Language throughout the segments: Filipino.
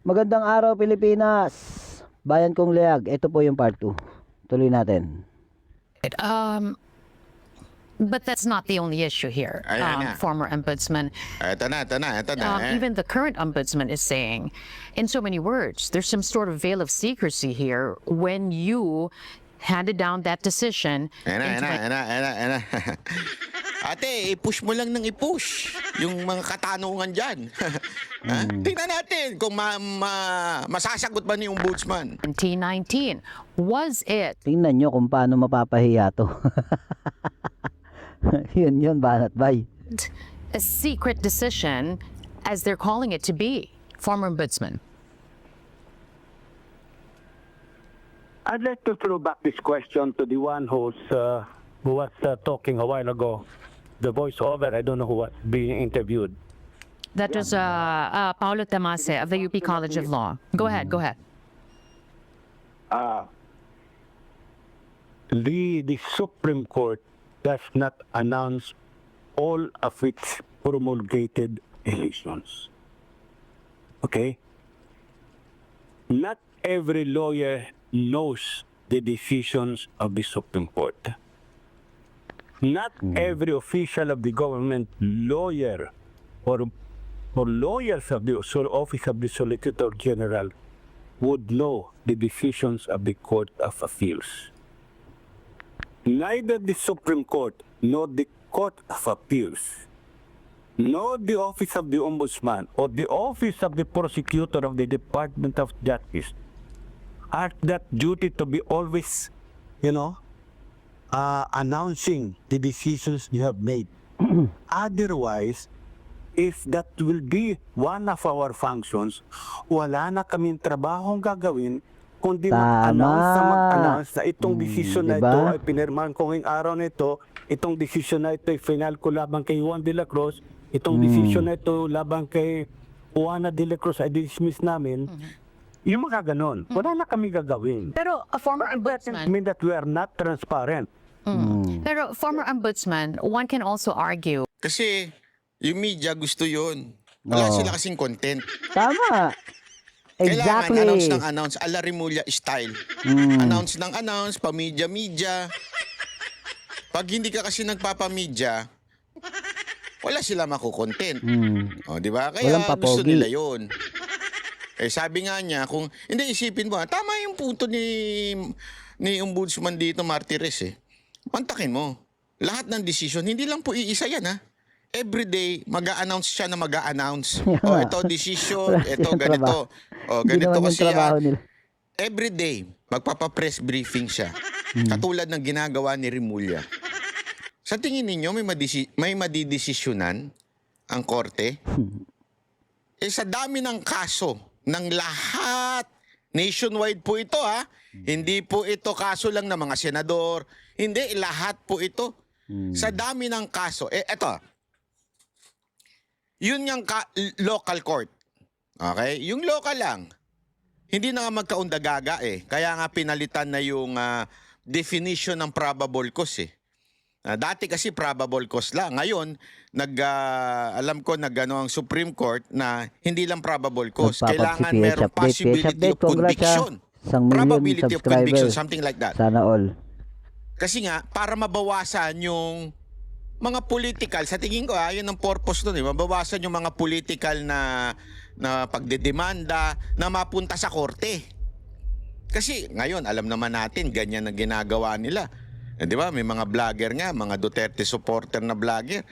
Magandang araw Pilipinas. Bayan kong Leag. Ito po yung part 2. Tuloy natin. But that's not the only issue here, Ayan na. former ombudsman. Ito na. Even the current ombudsman is saying, in so many words, there's some sort of veil of secrecy here when you handed down that decision. Ayan na. Ate, i-push mo lang ng i-push yung mga katanungan dyan. Ha? Tingnan natin kung masasagot ba ni ombudsman. 2019, was it Tingnan nyo kung paano mapapahiya to. yun, Banat Bay. a secret decision as they're calling it to be? Former ombudsman. I'd like to throw back this question to the one who was talking a while ago, the voiceover. I don't know who was being interviewed. That was Paulo Tamase of the UP College of Law. Go ahead. The Supreme Court does not announce all of its promulgated decisions. Okay? Not every lawyer knows the decisions of the Supreme Court. Not every official of the government, lawyer, or lawyers of the Office of the Solicitor General would know the decisions of the Court of Appeals. Neither the Supreme Court nor the Court of Appeals, nor the Office of the Ombudsman or the Office of the Prosecutor of the Department of Justice are that duty to be always, announcing the decisions you have made. Otherwise, if that will be one of our functions, wala na kaming trabahong gagawin kundi mag-announce na itong decision na diba? ito ay pinirmahan ko ngayong araw na ito, itong decision na ito ay final ko labang kay Juan de la Cruz, itong decision na ito labang kay Juana de la Cruz ay dismiss namin. Yung mga ganon, wala na kami gagawin. Pero a former That doesn't ombudsman. mean that we are not transparent. Pero former ombudsman, one can also argue Kasi yung media gusto yun. Wala Oo. sila kasing content. Tama. Kailangan Exactly. announce ala Remulla style. Announce ng announce, pamidya-midya. Pag hindi ka kasi nagpapamidya, wala sila makukontent. O, di ba? Kaya Walang gusto papogi. nila yun. Sabi nga niya, kung hindi isipin mo, tama yung punto ni ombudsman dito, Martires Pantakin mo. Lahat ng decision, hindi lang po iisa yan Every day, mag-a-announce siya na mag-a-announce. Ito decision, Wala ito silang ganito. trabaho. Ganito Ginawa yung kasi trabaho nila. every day, magpapa-press briefing siya. Katulad ng ginagawa ni Remulla. Sa tingin ninyo, may madidesisyonan ang korte? Sa dami ng kaso ng lahat, nationwide po ito Hindi po ito kaso lang ng mga senador. Hindi, lahat po ito. Sa dami ng kaso. Eto. Yun yung local court. Okay? Yung local lang. Hindi na nga magkaundagaga Kaya nga pinalitan na yung definition ng probable cause dati kasi probable cause lang. Ngayon, alam ko ang Supreme Court na hindi lang probable cause. Kailangan merong possibility of conviction. 1 million Probability of conviction, subscribers. something like that. Sana all. Kasi nga, para mabawasan yung mga political, sa tingin ko yun ang purpose nun mabawasan yung mga political na pagdedemanda na mapunta sa korte. Kasi ngayon, alam naman natin, ganyan ang ginagawa nila. Di ba? May mga vlogger nga, mga Duterte supporter na vlogger,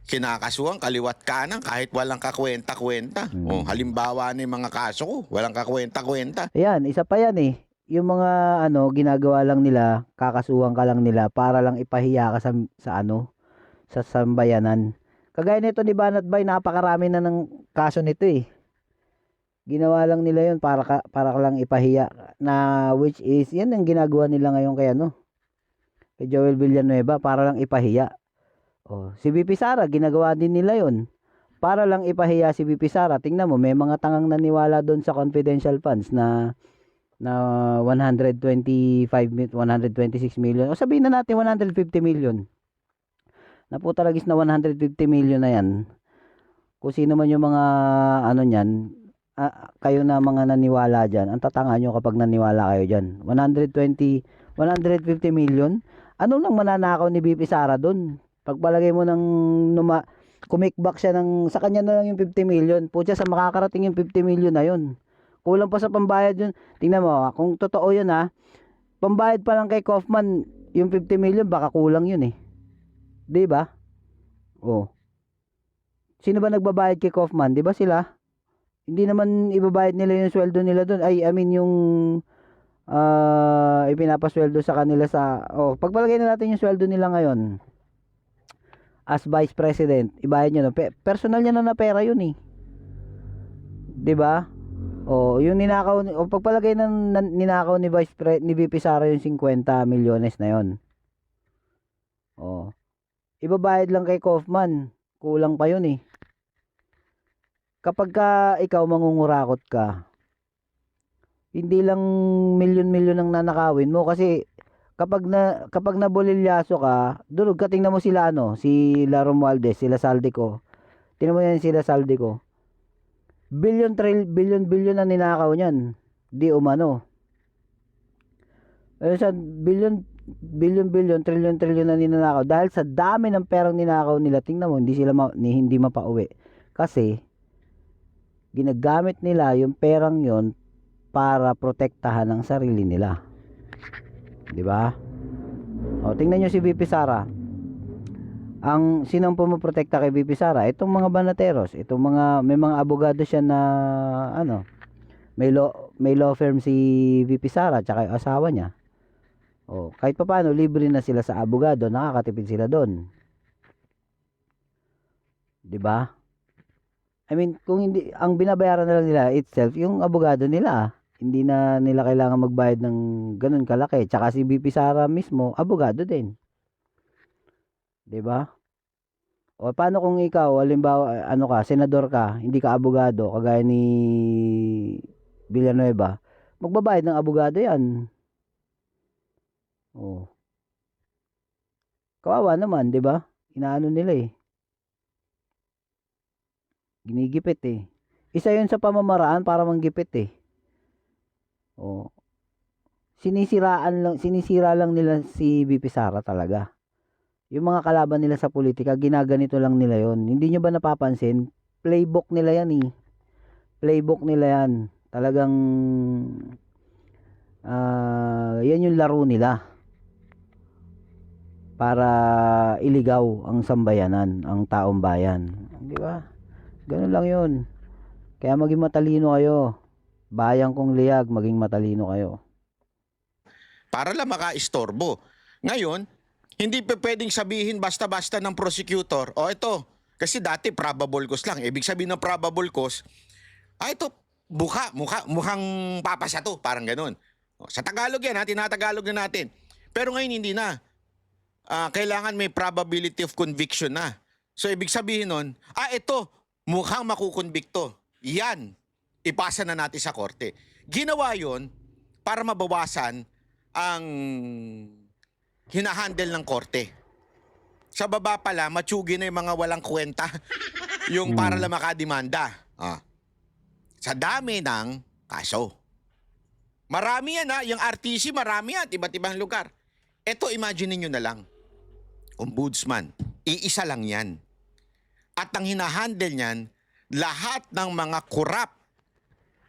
kinakasuhan kaliwat kanan kahit walang kakwenta-kwenta. Halimbawa na yung mga kaso ko, walang kakwenta-kwenta. Ayan, isa pa yan Yung mga ginagawa lang nila, kakasuhan ka lang nila para lang ipahiya ka sa sambayanan. Kagaya nito ni Banat Bay, napakarami na ng kaso nito Ginawa lang nila yun para ka lang ipahiya na which is yan ang ginagawa nila ngayon kay Joel Villanueva para lang ipahiya. Si VP Sara ginagawa din nila yun para lang ipahiya si VP Sara. Tingnan mo, may mga tangang naniwala doon sa confidential funds na 126 million o sabihin na natin 150 million na po talagis na 150 million na yan. Kung sino man yung mga niyan, kayo na mga naniwala dyan, ang tatanga nyo kapag naniwala kayo dyan. 150 million? Ano nang mananakaw ni BP Sara dun? Pagpalagay mo ng kumikbak siya sa kanya na lang yung 50 million. Putya, sa makakarating yung 50 million na yun. Kulang pa sa pambayad yun. Tingnan mo, kung totoo yun pambayad pa lang kay Kaufman, yung 50 million, baka kulang yun eh. Di ba? Oh. Sino ba nagbabayad kay Kaufman? Di ba sila? Hindi naman ibabayad nila yung sweldo nila doon. I mean yung ipinapasweldo sa kanila pagpalagay na natin yung sweldo nila ngayon as vice president, ibayad nyo personal niya na pera yun eh. 'Di ba? Yung ninakaw pagpalagay ng ninakaw ni ni VP Sara yung 50 milyones na yon. Ibabayad lang kay Kaufman, kulang pa yun eh. Kapag ikaw mangungurakot ka, hindi lang milyon-milyon ang nanakawin mo kasi kapag nabulilyaso ka, durog ka, tingnan mo sila Romualdez, sila Saldico. Tingnan mo yan sila Saldico. Billion na ninakaw niyan. Di umano. Sa billion, trillion na ninakaw dahil sa dami ng perang ninakaw nila. Tingnan mo, hindi mapauwi. Kasi ginagamit nila yung perang yon para protektahan ang sarili nila. 'Di ba? Tingnan niyo si VP Sara. Sinong pumoprotekta kay VP Sara? Itong mga banateros, may mga abogado siya na may law firm si VP Sara tsaka yung asawa niya. Kahit papaano libre na sila sa abogado, nakakatipid sila doon. 'Di ba? I mean, kung hindi, ang binabayaran na lang nila itself, yung abogado nila. Hindi na nila kailangan magbayad ng ganun kalaki. Tsaka si BP Sara mismo, abogado din. 'Di ba? Paano kung ikaw, halimbawa, senador ka, hindi ka abogado, kagaya ni Villanueva, magbabayad ng abogado 'yan. Kawawa naman, 'di ba? Inaano nila eh. Ginigipit eh. Isa 'yun sa pamamaraan para manggipit eh. Sinisira lang nila si BP Sara talaga. Yung mga kalaban nila sa politika, ginaganito lang nila 'yon. Hindi nyo ba napapansin? Playbook nila 'yan eh. Playbook nila 'yan. Talagang yan yung laro nila. Para iligaw ang sambayanan, ang taong bayan. Di ba? Ganun lang 'yun. Kaya maging matalino kayo. Bayang kong liyag, maging matalino kayo. Para lang makaistorbo. Ngayon, hindi pa pwedeng sabihin basta-basta ng prosecutor, ito, kasi dati probable cause lang. Ibig sabihin ng probable cause, ito, mukhang papasa to, parang ganun. Sa Tagalog yan, tinatagalog na natin. Pero ngayon hindi na. Kailangan may probability of conviction na. So ibig sabihin nun, ito, mukhang makukonbikto. Yan, ipasa na natin sa korte. Ginawa yon para mabawasan ang hinahandle ng korte. Sa baba pala, matsugi na yung mga walang kwenta yung para lang makademanda. Sa dami ng kaso. Marami yan yung RTC, marami yan, iba't ibang lugar. Ito, imagine nyo na lang. Ombudsman, iisa lang yan. At ang hinahandle niyan, lahat ng mga korap,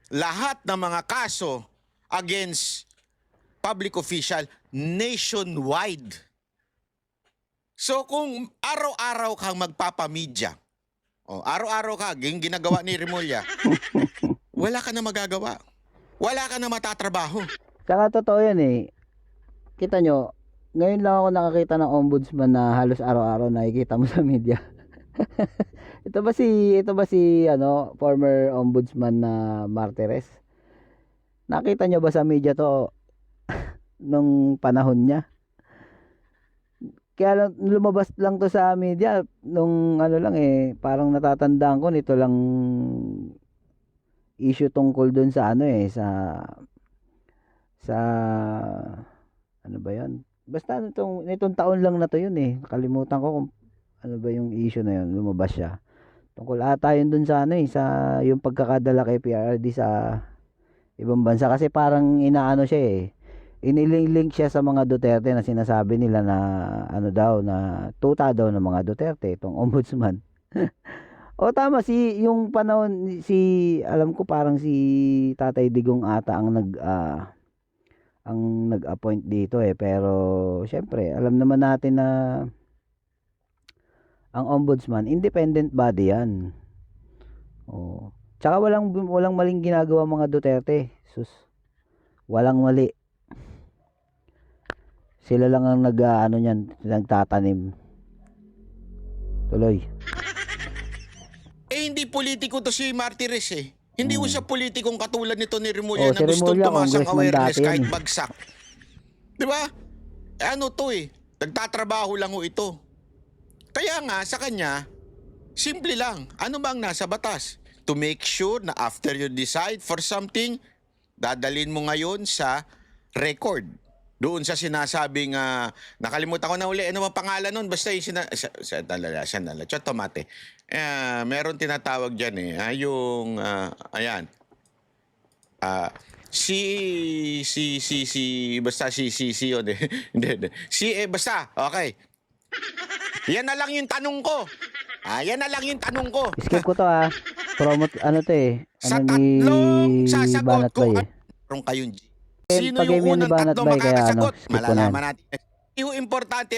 lahat ng mga kaso against public official nationwide. So kung araw-araw kang magpapamedya, araw-araw ka, ginagawa ni Remulla, wala ka na magagawa. Wala ka na matatrabaho. Saka totoo yan eh. Kita nyo, ngayon lang ako nakakita ng ombudsman na halos araw-araw nakikita mo sa media. Ito ba si former ombudsman na Martires? Nakita nyo ba sa media to nung panahon niya? Kaya lumabas lang to sa media nung parang natatandaan ko nito lang issue tungkol dun sa sa ano ba 'yan? Basta nitong taon lang na to yun eh. Nakalimutan ko kung ano ba yung issue na yun. Lumabas siya. Tungkol ata yun dun sa ano eh, sa yung pagkakadala kay PRRD sa ibang bansa. Kasi parang inaano siya eh. Inilink siya sa mga Duterte na sinasabi nila na ano daw, na tuta daw ng mga Duterte, itong ombudsman. O tama, yung panahon, alam ko parang si Tatay Digong ata ang nag-appoint dito eh. Pero, syempre, alam naman natin na ang ombudsman, independent body yan. Oh. Tsaka walang maling ginagawa mga Duterte. Sus. Walang mali. Sila lang ang nagtatanim. Tuloy. Hindi politiko to si Martires eh. Hindi ko siya politikong katulad nito ni Oh, Remulla na si gustong Remulla, tumasang congressman awareness dati yan kahit eh. bagsak. Di ba? Ano to eh. Nagtatrabaho lang ho ito. Kaya nga sa kanya, simple lang. Ano bang nasa batas? To make sure na after you decide for something, dadalin mo ngayon sa record. Doon sa sinasabing, nakalimutan ko na uli, ano bang pangalan nun? Basta yung sandala, Chotomate. Meron tinatawag dyan eh. Ayan. Basta yun eh. Hindi. Basta, okay. Yan na lang yung tanong ko. Yan na lang yung tanong ko. Skip ko to Promote, ano to eh. Sa Ano ni tatlong sasagot Banat kung Bay eh. meron kayong G. Sino pag-game yung yun ni unang Banat tatlo Bay, kaya makakasagot? skip ko na yan. Malalaman natin. Yung importante,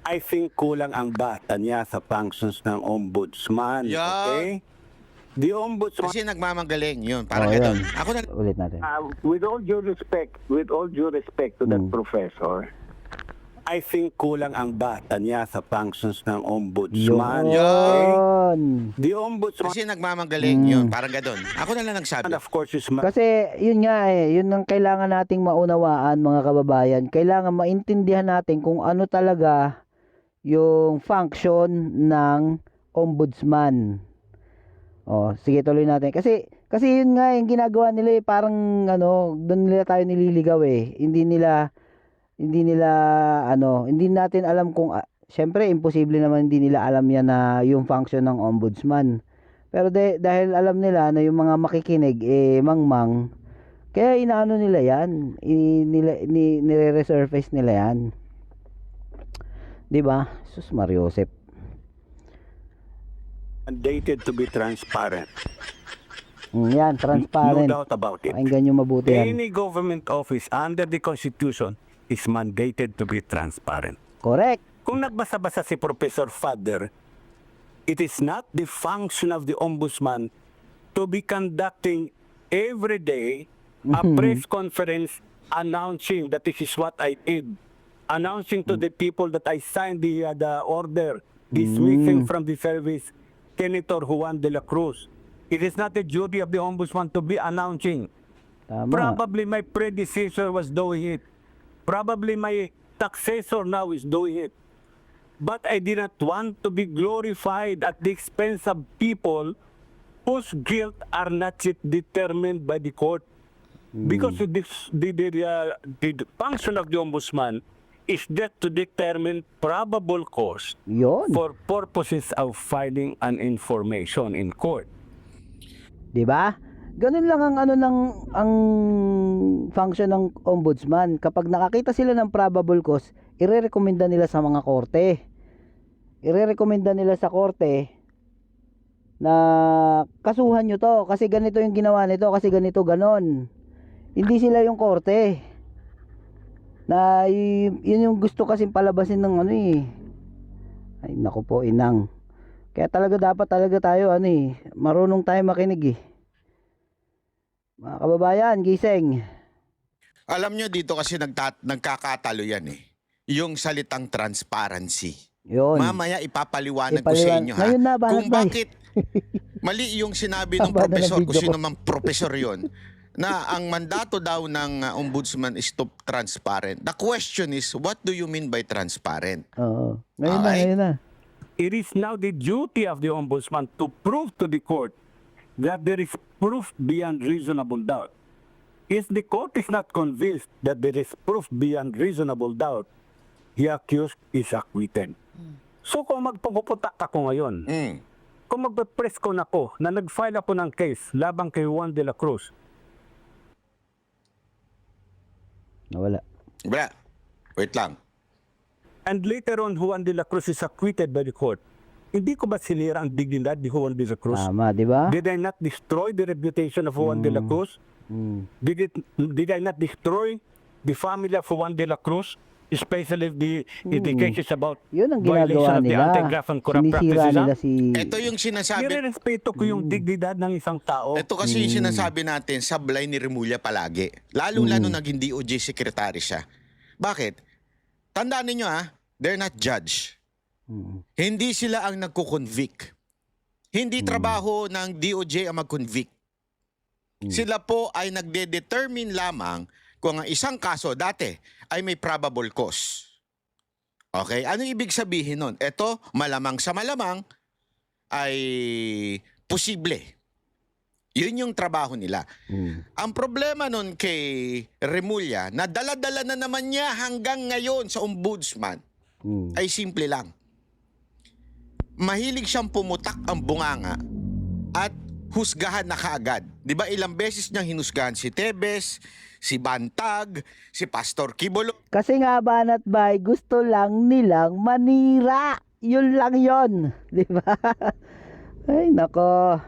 I think kulang ang data niya sa functions ng ombudsman. Yeah. Okay? The ombudsman, kasi nagmamagaling yun. Parang Oh, ganun. yan. Ako na, Ulit natin. with all due respect to that professor, I think kulang ang data niya sa functions ng ombudsman. Yun. The ombudsman, kasi nagmamagaling yun. Parang ganun. Ako na lang nagsabi. of course, is Kasi yun nga eh, yun ang kailangan nating maunawaan mga kababayan. Kailangan maintindihan natin kung ano talaga yung function ng ombudsman. Oh, sige tuloy natin. Kasi yun nga yung ginagawa nila eh, parang doon nila tayo nililigaw eh. Hindi natin alam kung syempre imposible naman hindi nila alam yan na yung function ng ombudsman. Pero dahil alam nila na yung mga makikinig mangmang, kaya inaano nila yan, nire-resurface nila yan. 'Di ba? Sus Mariosep. mandated to be transparent. Yan, No transparent. doubt about it. Pakinggan nyo mabuti yan. Any government office under the Constitution is mandated to be transparent. Correct. Kung nagbasa-basa si Professor Fader, it is not the function of the ombudsman to be conducting every day a press conference announcing that this is what I did, announcing to the people that I signed the order dismissing from the service Senator Juan de la Cruz. It is not the duty of the ombudsman to be announcing. Tama. Probably my predecessor was doing it. Probably my successor now is doing it. But I did not want to be glorified at the expense of people whose guilt are not yet determined by the court. Because the function of the ombudsman is just to determine probable cause Yun. for purposes of filing an information in court. 'Di ba? Ganun lang ang function ng ombudsman. Kapag nakakita sila ng probable cause, irerekomenda nila sa mga korte. Irerekomenda nila sa korte na kasuhan nyo to kasi ganito yung ginawa nito, kasi ganito ganon. Hindi sila yung korte. Na yun yung gusto kasi palabasin ng Ay naku po, inang. Kaya dapat tayo marunong tayo makinig eh. Mga kababayan, gising. Alam nyo dito kasi nagkakatalo yan eh. Yung salitang transparency. Yun. Mamaya ipapaliwanag ko sa inyo Ngayon na, Banat kung Bay. bakit mali yung sinabi ng Haba na ng profesor, kung video sino ko. mang profesor yon, na ang mandato daw ng ombudsman is to transparent. The question is, what do you mean by transparent? Oo. Okay. Ngayon na. It is now the duty of the ombudsman to prove to the court that there is proof beyond reasonable doubt. If the court is not convinced that there is proof beyond reasonable doubt, the accused is acquitted. So kung magpapuputak ako ngayon, Mm. kung magpe-press ko na ako na nag-file ako ng case labang kay Juan de la Cruz, Nawala. Wala. Wait lang. and later on Juan de la Cruz is acquitted by the court, hindi ko ba sinira ang dignidad ni Juan de la Cruz? Tama, di ba? Did I not destroy the reputation of Juan de la Cruz? Mm. Did I not destroy the family of Juan de la Cruz? Especially the cases about Yun ang violation ginagawa of the nila. Anti-Graft and Corrupt Sinisira Practices nila Act. si... Ito yung sinasabi. Nirerespeto ko yung dignidad ng isang tao. Ito kasi yung sinasabi natin, sablay ni Remulla palagi. Lalong-lalo naging DOJ secretary siya. Bakit? Tandaan ninyo they're not judge. Mm. Hindi sila ang nagko-convict. Hindi trabaho ng DOJ ang mag-convict. Sila po ay nagde-determine lamang kung ang isang kaso dati ay may probable cause. Okay? Ano ibig sabihin nun? Ito, malamang sa malamang ay posible. Yun yung trabaho nila. Mm. Ang problema nun kay Remulla, na dala-dala na naman niya hanggang ngayon sa ombudsman, Mm. ay simple lang. Mahilig siyang pumutak ang bunganga at husgahan na kaagad. Di ba ilang beses niyang hinusgahan si Tebes, si Bantag, si Pastor Kibolo. Kasi nga Banat Bay, gusto lang nilang manira. Yun lang yun. Di ba? Ay, nako.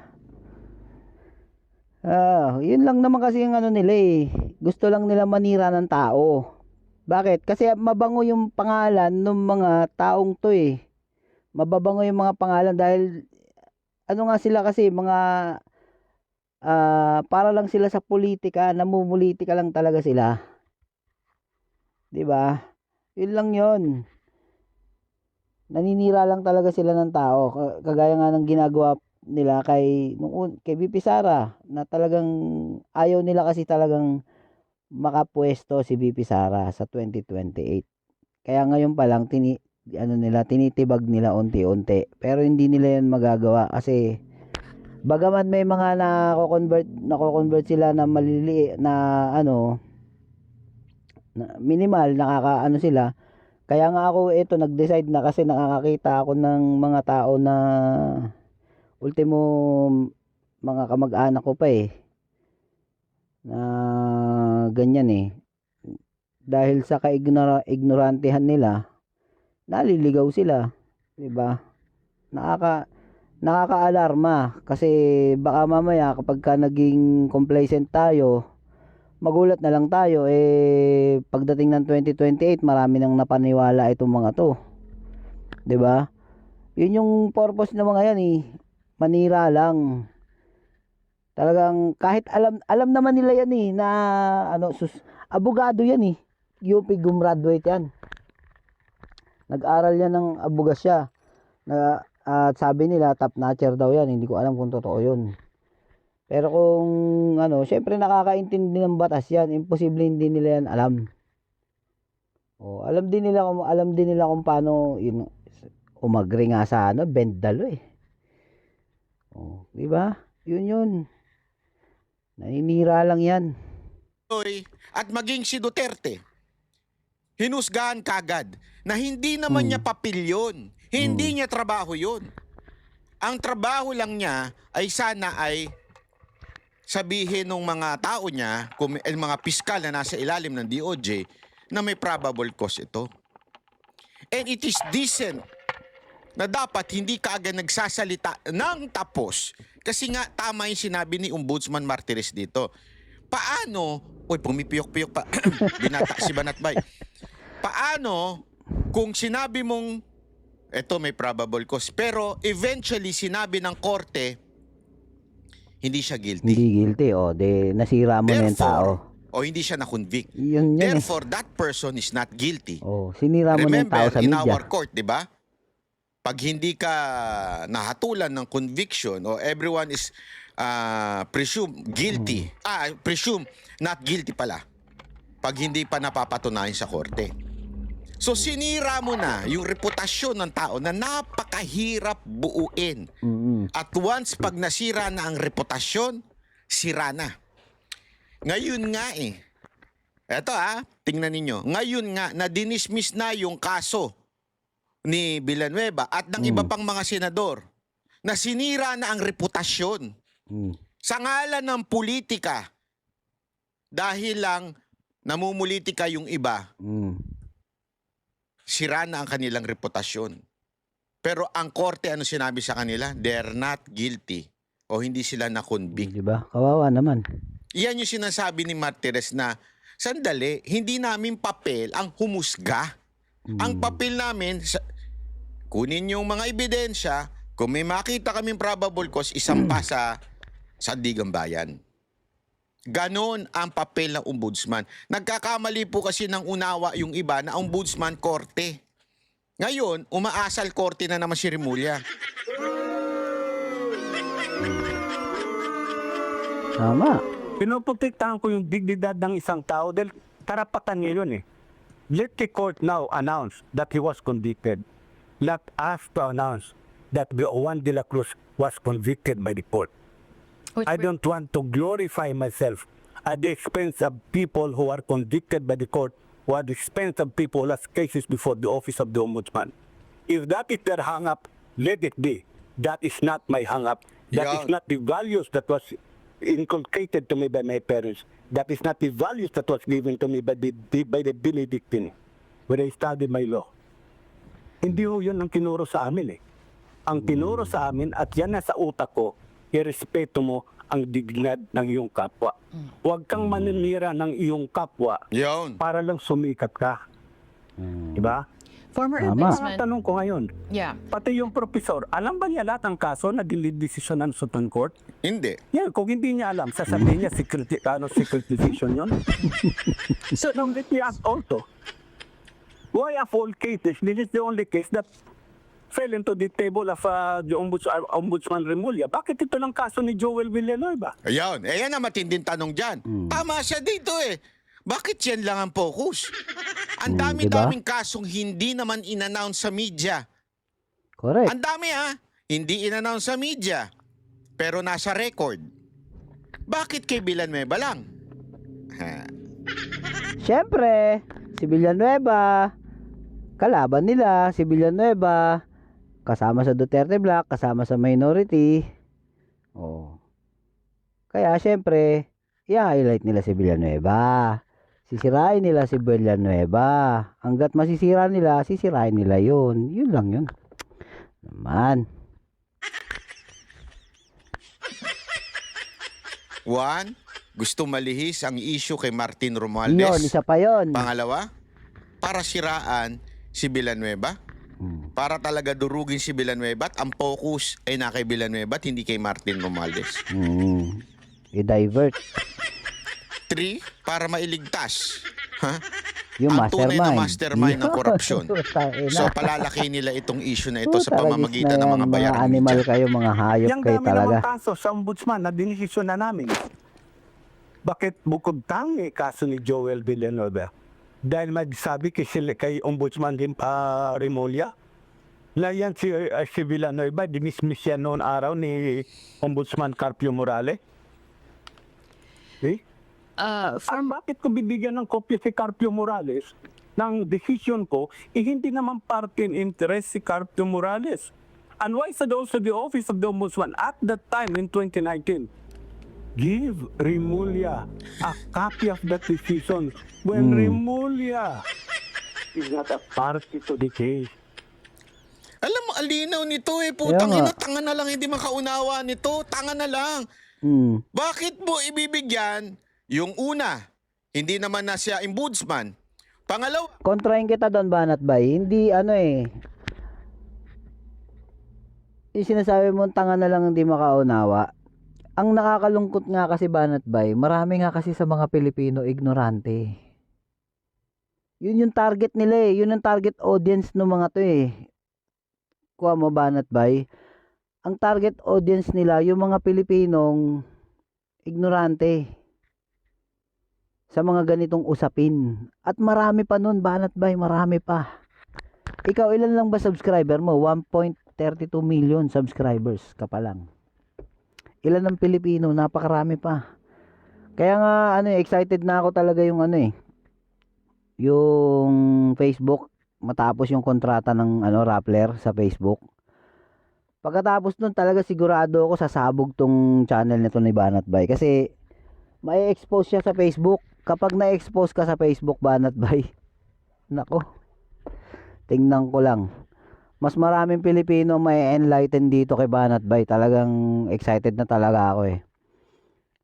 Yun lang naman kasi yung ano nila eh. Gusto lang nila manira ng tao. Bakit? Kasi mabango yung pangalan ng mga taong to eh. Mababango yung mga pangalan dahil ano nga sila kasi mga para lang sila sa politika, namumulitika lang talaga sila. 'Di ba? Yun lang 'yon. Naninira lang talaga sila ng tao. Kagaya nga ng ginagawa nila kay VP Sara na talagang ayaw nila kasi talagang makapwesto si VP Sara sa 2028. Kaya ngayon pa lang tinitibag nila unti-unti. Pero hindi nila 'yan magagawa kasi bagaman may mga nako-convert sila na maliliit na na minimal, nakakaano sila. Kaya nga ako nag-decide na kasi nakakakita ako ng mga tao na ultimo mga kamag-anak ko pa na ganyan dahil sa ignorantehan nila naliligaw sila, 'di ba? Nakakaalarma kasi baka mamaya kapag ka naging complacent tayo, magulat na lang tayo pagdating ng 2028 marami nang napaniwala itong mga to. 'Di ba? 'Yun yung purpose ng mga 'yan manira lang. Talagang kahit alam naman nila 'yan na abogado 'yan UP gumraduate 'yan. Nag-aral yan ng abogasya. At sabi nila top notcher daw 'yan. Hindi ko alam kung totoo 'yun. Pero kung syempre nakakaintindi ng batas 'yan, imposible hindi nila 'yan alam. Alam din nila kung paano umagri nga sa bendalo di ba? Yun. Naninira lang 'yan. At maging si Duterte, hinusgahan kagad na hindi naman niya papel yun. Hindi niya trabaho yun. Ang trabaho lang niya ay sana ay sabihin ng mga tao niya, mga piskal na nasa ilalim ng DOJ, na may probable cause ito. And it is decent na dapat hindi ka agad nagsasalita ng tapos. Kasi nga tama yung sinabi ni Ombudsman Martires dito. Paano, pumipiyok-piyok pa, binata si Banatbay. Paano kung sinabi mong eto may probable cause, pero eventually sinabi ng korte hindi siya guilty. Hindi guilty nasira mo na yung tao. Hindi siya na-convict. Yun Therefore, that person is not guilty. Sinira mo na yung tao Remember, sa in media. our court, di ba? Pag hindi ka nahatulan ng conviction everyone is presumed guilty. Presumed not guilty pala. Pag hindi pa napapatunayan sa korte. So sinira mo na yung reputasyon ng tao na napakahirap buuin. At once pag nasira na ang reputasyon, sira na. Ngayon nga eto tingnan ninyo. Ngayon nga na dinismiss na yung kaso ni Villanueva at ng iba pang mga senador na sinira na ang reputasyon Mm. sa ngalan ng politika dahil lang namumulitika yung iba, Mm. sira na ang kanilang reputasyon. Pero ang korte, ano sinabi sa kanila? They're not guilty o hindi sila na-convict. Di ba? Kawawa naman. Iyan yung sinasabi ni Martires na, sandali, hindi namin papel ang humusga. Ang papel namin, kunin yung mga ebidensya, kung may makita kaming probable cause, isampa sa Sandigang Bayan. Ganon ang papel ng ombudsman. Nagkakamali po kasi ng unawa yung iba na ombudsman korte. Ngayon, umaasal korte na naman si Remulla. Tama. Pinoprotektahan ko yung dignidad ng isang tao dahil karapatan niya yun eh. Let the court now announce that he was convicted. Let us to announce that Juan de la Cruz was convicted by the court. Which I we- don't want to glorify myself at the expense of people who are convicted by the court, who are the expense of people who have cases before the office of the ombudsman. If that is their hang-up, let it be. That is not my hang-up. That is Yeah. not the values that was inculcated to me by my parents. That is not the values that was given to me by the Benedictine when I studied my law. Hindi ho yun ang tinuro sa amin eh. Ang tinuro sa amin at yan na sa utak ko, irespeto mo ang dignidad ng iyong kapwa. Huwag kang maninira ng iyong kapwa Yun. para lang sumikat ka. Diba? Former Tama. ombudsman. Tanong ko ngayon, Yeah. pati yung profesor, alam ba niya lahat ng kaso na dinidesisyon ng Supreme Court? Hindi. Yan, kung hindi niya alam, sasabihin niya secret decision yun. So, now let me ask also, why of all cases, this is the only case that fell into the table of the Ombudsman Remulla. Bakit ito lang kaso ni Joel Villanueva? Ayun. Ayan na matinding tanong dyan. Tama siya dito eh. Bakit yan lang ang focus? Ang dami-daming kasong hindi naman in-announce sa media. Correct. Ang dami hindi in-announce sa media. Pero nasa record. Bakit kay Villanueva lang? Ha. Siyempre, si Villanueva, kalaban nila, si Villanueva, kasama sa Duterte Black, kasama sa minority. Oh. Kaya siyempre, i-highlight nila si Villanueva. Sisirain nila si Villanueva. Hanggat masisira nila, sisirain nila yun. Yun lang yun. Naman. One, gusto malihis ang issue kay Martin Romualdez. Yun, isa pa yun. Pangalawa, para siraan si Villanueva. Para talaga durugin si Villanueva at ang focus ay na kay Villanueva at hindi kay Martin Romualdez. I-divert. 3, para mailigtas. Ha? Yung Ang tunay na mastermind. mastermind ng Yun. korupsyon. Putang ina. So palalaki nila itong issue na ito sa Puta, pamamagitan ragis ng na mga yan, bayaran mga animal media. kayo, mga hayop Yang kayo dami talaga. naman kaso sa ombudsman na dinisisyon na namin. Bakit bukod tangi kaso ni Joel Villanueva? Dahil magsabi kay ombudsman din pa Remulla na yan si Villanueva, dinismiss yan noon araw ni ombudsman Carpio Morales. Eh? Bakit ko bibigyan ng kopya si Carpio Morales ng decision ko, hindi naman party in interest si Carpio Morales. And why said also the office of the ombudsman at that time in 2019, give Remulla a copy of that decision when Remulla is not a party to the case. Alam mo, alinaw nito eh. Putang Kaya nga. ina, tanga na lang. Hindi makaunawa nito. Tanga na lang. Bakit mo ibibigyan yung una? Hindi naman na siya ombudsman. Pangalawa, Kontrahin kita doon, Banat Bay. Hindi yung sinasabi mo tanga na lang hindi makaunawa. Ang nakakalungkot nga kasi, Banat Bay, marami nga kasi sa mga Pilipino ignorante. Yun yung target nila eh. Yun ang target audience ng mga to eh. Kuha mo, Banat Bay. Ang target audience nila, yung mga Pilipinong ignorante sa mga ganitong usapin. At marami pa nun, Banat Bay, marami pa. Ikaw, ilan lang ba subscriber mo? 1.32 million subscribers ka pa lang. Ilan ang Pilipino? Napakarami pa. Kaya nga, excited na ako talaga yung yung Facebook. matapos yung kontrata ng Rappler sa Facebook. Pagkatapos nun talaga sigurado ako sasabog tong channel nito ni Banat Bay kasi may expose siya sa Facebook. Kapag na-expose ka sa Facebook, Banat Bay, nako, tingnan ko lang. Mas maraming Pilipino may enlighten dito kay Banat Bay. Talagang excited na talaga ako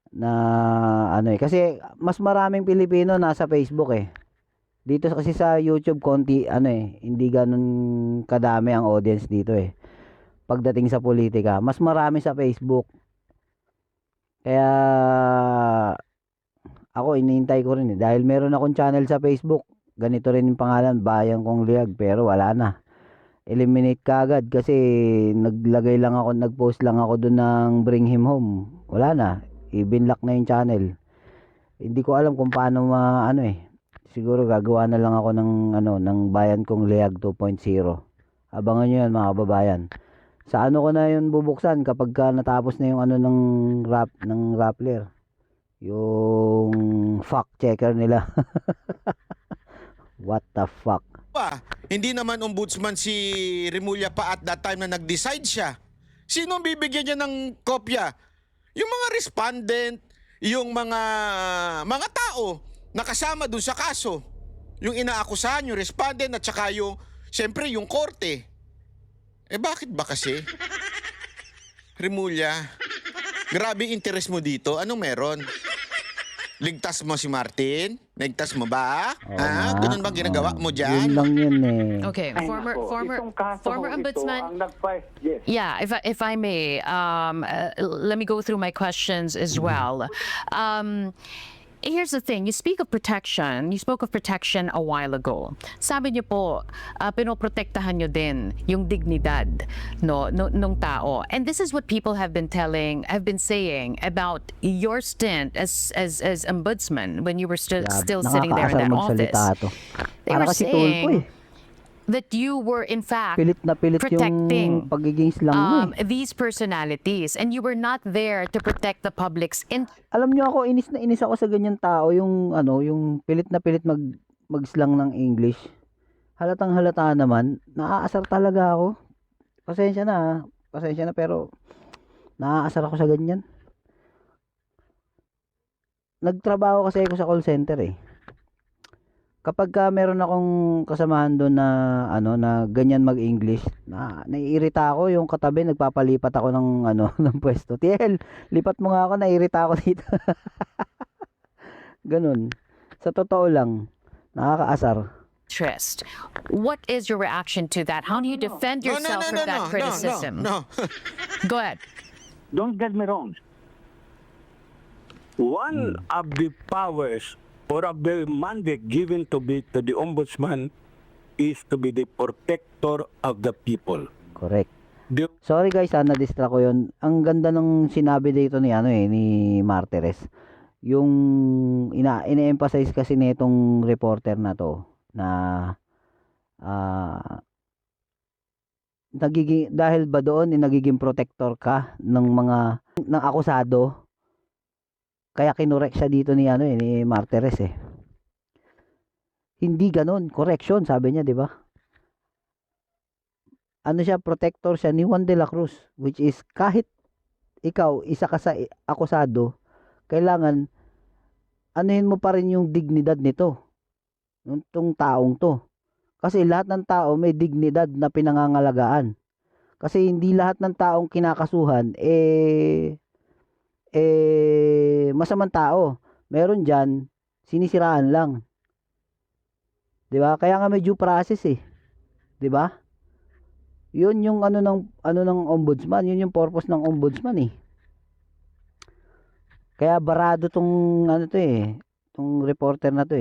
na kasi mas maraming Pilipino nasa Facebook Dito kasi sa YouTube konti hindi ganun kadami ang audience dito pagdating sa politika. Mas marami sa Facebook. Kaya ako iniintay ko rin dahil meron akong channel sa Facebook. Ganito rin yung pangalan, Bayan Kong Liag, pero wala na. Eliminate kagad kasi nag-post lang ako doon ng Bring Him Home. Wala na. I-binlock na yung channel. Hindi ko alam kung paano Siguro gagawa na lang ako ng Bayan Kong Liag 2.0. Abangan niyo 'yan mga kababayan. Sa ko na 'yun bubuksan kapag natapos na yung ng Rappler. Yung fact checker nila. What the fuck? Hindi naman ombudsman si Remulla pa at that time na nag-decide siya. Sino ang bibigyan niya ng kopya? Yung mga respondent, yung mga tao na kasama dun sa kaso. Yung inaakusahan, yung respondent at saka siyempre yung korte. Bakit ba kasi? Remulla, grabe interest mo dito. Anong meron? Ligtas mo si Martin? Ligtas mo ba? Ganun bang ginagawa mo dyan? Yun lang yun Okay, Ay, former nako, former itong kaso former ito ombudsman. ang yes. Yeah, if I may, let me go through my questions as well. Here's the thing, you spoke of protection a while ago. Sabi niyo po, pinoprotektahan niyo din yung dignidad nung tao. And this is what people have been saying about your stint as ombudsman when you were still sitting there in that office. They were saying that you were in fact Pilit na pilit protecting yung pagiging slang mo these personalities, and you were not there to protect the public's interest. Alam nyo ako, inis na inis ako sa ganyan tao, yung pilit na pilit mag-slang ng English. Halatang halata naman, naaasar talaga ako. Pasensya na pero naaasar ako sa ganyan. Nagtrabaho kasi ako sa call center Kapag meron akong kasamahan doon na ganyan mag-English, naiirita ako, yung katabi nagpapalipat ako ng ng pwesto. TL, lipat mo nga ako, naiirita ako dito. Ganun. Sa totoo lang, nakakaasar. What is your reaction to that? How do you defend yourself from that criticism? No. Go ahead. Don't get me wrong. One of the powers or of the mandate given to the ombudsman is to be the protector of the people. Correct. The Sorry guys, na-distract ko yun. Ang ganda nung sinabi dito ni ni Martires. Yung ina-emphasize kasi nitong reporter na to na dahil ba doon nagiging protector ka ng akusado. Kaya kinorek siya dito ni ni Martires Hindi ganoon, correction sabi niya, 'di ba? Siya, protector siya ni Juan de la Cruz, which is kahit ikaw isa ka sa akusado, kailangan anuhin mo pa rin yung dignidad nito. Nung taong to. Kasi lahat ng tao may dignidad na pinangangalagaan. Kasi hindi lahat ng taong kinakasuhan masamang tao. Meron diyan sinisiraan lang. 'Di ba? Kaya nga may due process 'Di ba? 'Yun yung ng ombudsman, 'yun yung purpose ng ombudsman Kaya barado tong tong reporter na to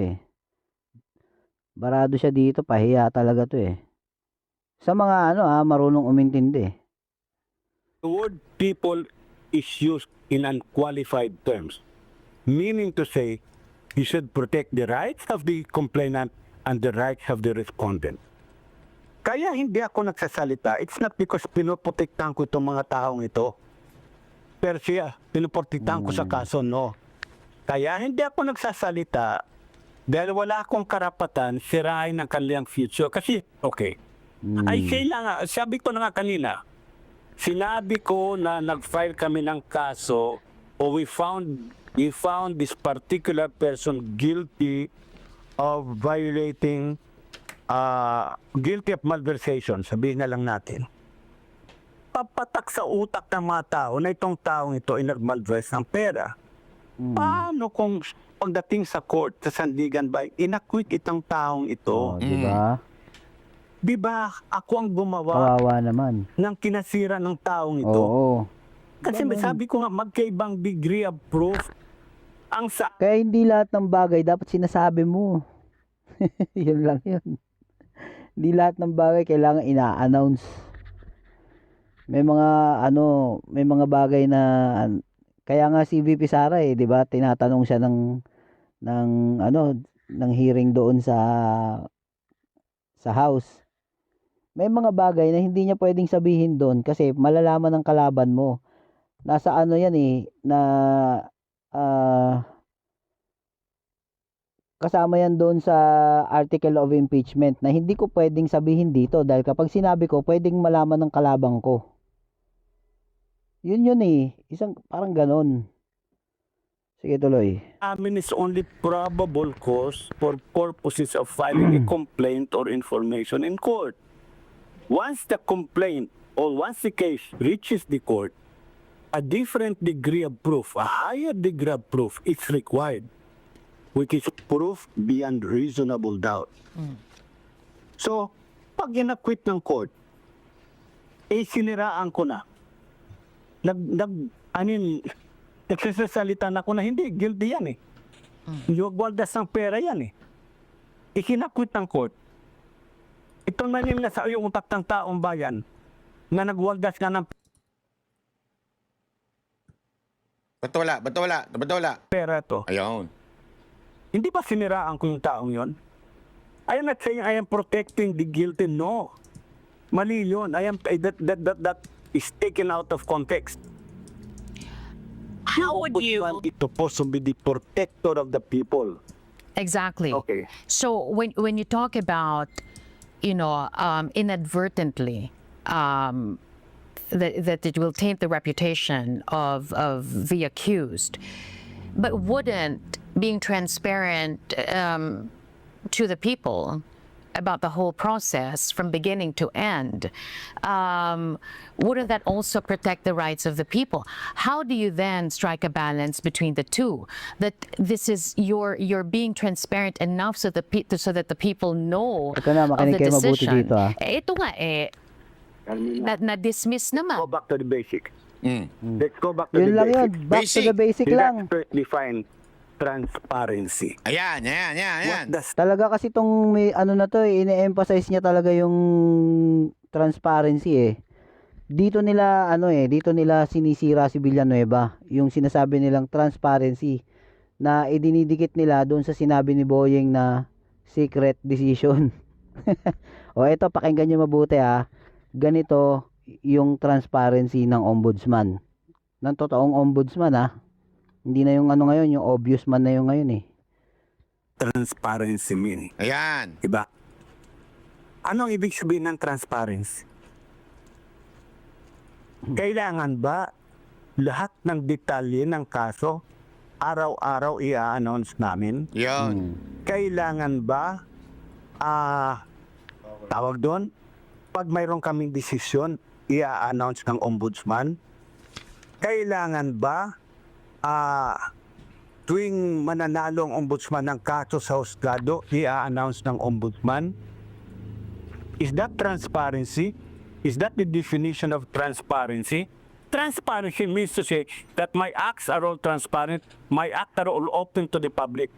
Barado siya dito, pahiya talaga to Sa mga marunong umintindi. The word people is used in unqualified terms, meaning to say you should protect the rights of the complainant and the rights of the respondent. Kaya hindi ako nagsasalita, it's not because pinoprotektahan ko itong mga taong ito. Pero siya, pinoprotektahan ko sa kaso, no. Kaya hindi ako nagsasalita dahil wala akong karapatan sirain ang kanilang future. Kasi, okay, ay kailangan, sabi ko na nga kanina, sinabi ko na nag-file kami ng kaso o we found this particular person guilty of violating, guilty of malversation, sabihin na lang natin. Papatak sa utak ng mga tao na itong taong ito ay nag-malverse ng pera. Paano kung pagdating sa court sa Sandigan Bay, inakwit itong taong ito? Oh, di ba? Di ba ako ang gumawa Kawawa naman. ng kinasira ng taong ito? Oo. Kasi sabi ko nga, magkaibang degree of proof. Ang sa Kaya hindi lahat ng bagay dapat sinasabi mo. Yun lang yun. Hindi lahat ng bagay kailangan ina-announce. May mga bagay na kaya nga si VP Sara 'di ba, tinatanong siya ng hearing doon sa house. May mga bagay na hindi niya pwedeng sabihin doon kasi malalaman ng kalaban mo. Nasa yan na kasama yan doon sa article of impeachment na hindi ko pwedeng sabihin dito dahil kapag sinabi ko pwedeng malaman ng kalabang ko. Yun isang parang ganon. Sige, tuloy. amin is only probable cause for purposes of filing a complaint or information in court. Once the complaint or once the case reaches the court, a different degree of proof, a higher degree of proof is required, which is proof beyond reasonable doubt. So, pag inakwit ng court, siniraan ko na. Nagsasalita na ako na hindi, guilty yan eh. Yung waldas ng pera yan eh. Ikinakwit ng court. Itong nanim na sa yung utak ng taong bayan na nagwaldas ka ng Ba't wala? pera to. Ayun. Hindi ba siniraan ko yung taong yon? I am not saying I am protecting the guilty. No. Mali yun. That is taken out of context. How would you? It's supposed to be the protector of the people. Exactly. Okay. So when you talk about, inadvertently, that it will taint the reputation of the accused, but wouldn't being transparent to the people about the whole process from beginning to end, wouldn't that also protect the rights of the people? How do you then strike a balance between the two? That this is you're being transparent enough so that the people know Ito na, of makinig the kayo mabuti decision. dito, ah. Ito nga na-dismiss Go naman. back to the basic. Let's go back to Yun the lang basic. yun. Back to the basic lang. Let's first define transparency. Ayan. What does Talaga kasi tong may na to ine-emphasize niya talaga yung transparency Dito nila sinisira si Villanueva, yung sinasabi nilang transparency na idinidikit nila doon sa sinabi ni Boyeng na secret decision. O eto, pakinggan niyo mabuti Ganito yung transparency ng ombudsman. Ng totoong ombudsman Hindi na yung ngayon, yung obvious man na yung ngayon transparency mean? Ayan. Diba? Anong ibig sabihin ng transparency? Kailangan ba lahat ng detalye ng kaso araw-araw i-announce namin? Yun. Kailangan ba tawag doon, pag mayroon kaming desisyon, i-announce ng ombudsman? Kailangan ba tuwing mananalo ang ombudsman ng kaso sa husgado, i-announce ng ombudsman? Is that transparency? Is that the definition of transparency? Transparency means to say that my acts are all transparent, my acts are all open to the public.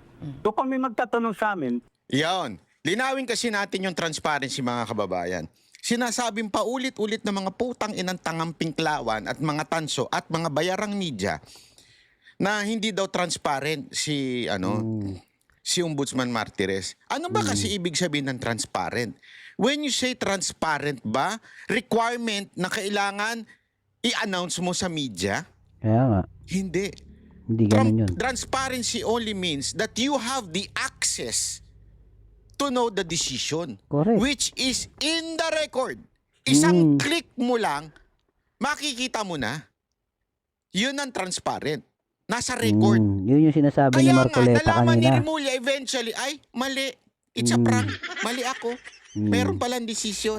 So kung may magtatanong sa amin, Yun. Linawin kasi natin yung transparency, mga kababayan. Sinasabing paulit-ulit ng mga putang inang tangamping klawan at mga tanso at mga bayarang media na hindi daw transparent si Ombudsman Martires. Ano ba kasi ibig sabihin ng transparent? When you say transparent ba, requirement na kailangan i-announce mo sa media? Kaya nga. Hindi. Hindi ganun yun. Transparency only means that you have the access to know the decision, Correct. which is in the record. Isang Mm. click mo lang, makikita mo na. Yun ang transparent. Nasa record. Yun yung sinasabi ni Kaya nga, Marcoleta nalaman ni kanina. Rimulya eventually, ay, mali. It's a prank. Mali ako. Meron palang decision.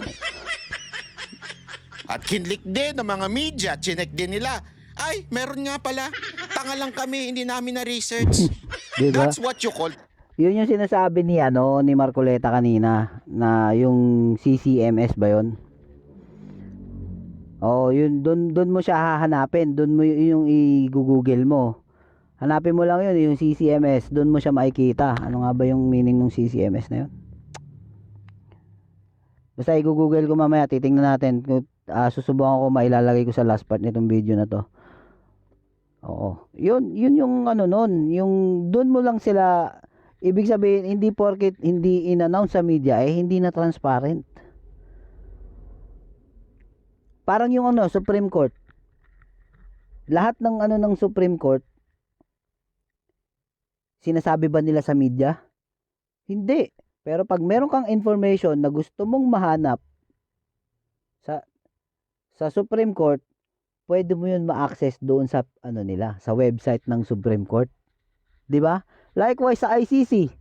At kinlik din ng mga media, chinek din nila. Ay, meron nga pala. Tanga lang kami, hindi namin na-research. Diba? That's what you call. Yun yung sinasabi ni ni Marcoleta kanina na yung CCMS ba yun? Oh, yun doon mo siya hahanapin, doon mo yung i-google mo. Hanapin mo lang yun yung CCMS, doon mo siya makikita. Ano nga ba yung meaning ng CCMS na yun? Basta i-google ko mamaya, titingnan natin. Susubukan ko mailalagay ko sa last part nitong video na to. Oo. Yun yung ano nun, yung doon mo lang sila. Ibig sabihin, hindi porket hindi in-announce sa media, hindi na transparent. Parang yung Supreme Court. Lahat ng ng Supreme Court, sinasabi ba nila sa media? Hindi. Pero pag meron kang information na gusto mong mahanap sa Supreme Court, pwede mo yun ma-access doon sa nila, sa website ng Supreme Court. 'Di ba? Likewise sa ICC.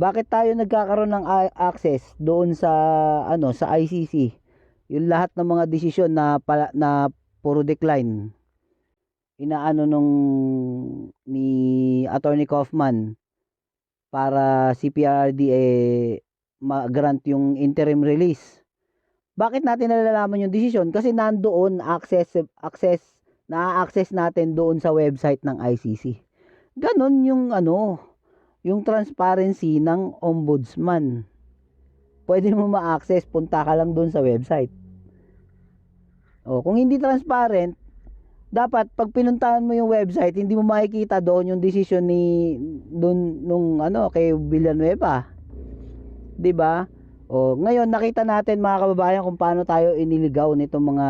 Bakit tayo nagkakaroon ng access doon sa sa ICC? Yung lahat ng mga desisyon na puro decline. Inaano ni Attorney Kaufman para CPRD ma-grant yung interim release. Bakit natin nalalaman yung desisyon? Kasi nandoon na-access natin doon sa website ng ICC. Ganon yung yung transparency ng ombudsman. Pwede mo ma-access, punta ka lang doon sa website. O, kung hindi transparent, dapat pag pinuntahan mo yung website, hindi mo makikita doon yung decision nung kay Villanueva. 'Di ba? O, ngayon nakita natin mga kababayan kung paano tayo iniligaw nitong mga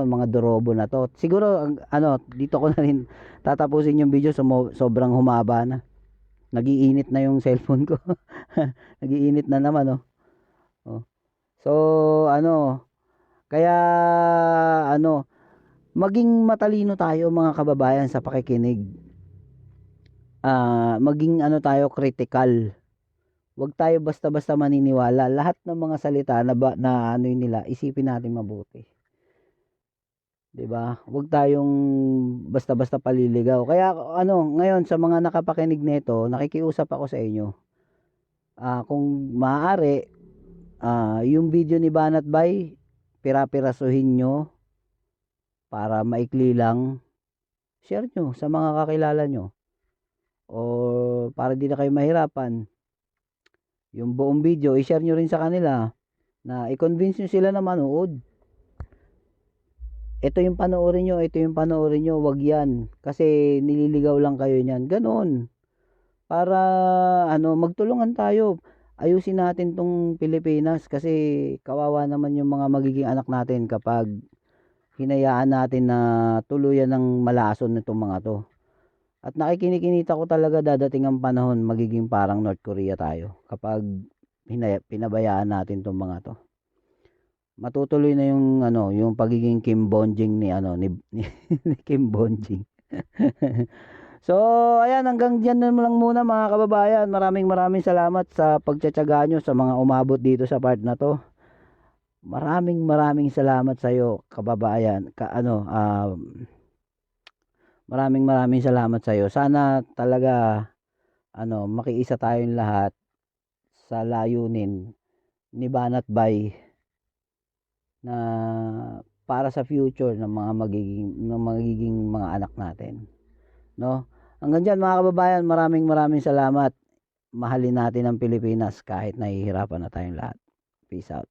mga dorobo na to. Siguro dito ko na rin tatapusin yung video, sobrang humaba na. Nagiinit na yung cellphone ko. Nagiinit na naman, oh. So, kaya maging matalino tayo mga kababayan sa pakikinig. Maging tayo critical. Huwag tayo basta-basta maniniwala. Lahat ng mga salita na nila, isipin natin mabuti. 'Di ba? Huwag tayong basta-basta paliligaw. Kaya ngayon sa mga nakapakinig nito, nakikiusap ako sa inyo. Kung maaari, yung video ni Banat Bay, pira-pirasuhin nyo para maikli lang. Share nyo sa mga kakilala nyo. O para di na kayo mahirapan. Yung buong video, i-share nyo rin sa kanila na i-convince nyo sila na manood. Ito yung panoorin nyo, wag yan. Kasi nililigaw lang kayo niyan. Ganon. Para magtulungan tayo. Ayusin natin tong Pilipinas kasi kawawa naman yung mga magiging anak natin kapag hinayaan natin na tuluyan ng malason nitong mga to. At nakikinikinita ko talaga dadating ang panahon magiging parang North Korea tayo kapag pinabayaan natin tong mga to. Matutuloy na yung pagiging Kim Bonjing ni Kim Bonjing. So, ayan, hanggang diyan na lang muna mga kababayan. Maraming salamat sa pagtsatsaga nyo sa mga umabot dito sa part na to. Maraming salamat sa iyo, kababayan. Maraming salamat sa iyo. Sana talaga makiisa tayong lahat sa layunin ni Banat Bay na para sa future ng mga magiging mga anak natin. No? Hanggang diyan mga kababayan, maraming salamat. Mahalin natin ang Pilipinas kahit nahihirapan na tayong lahat. Peace out.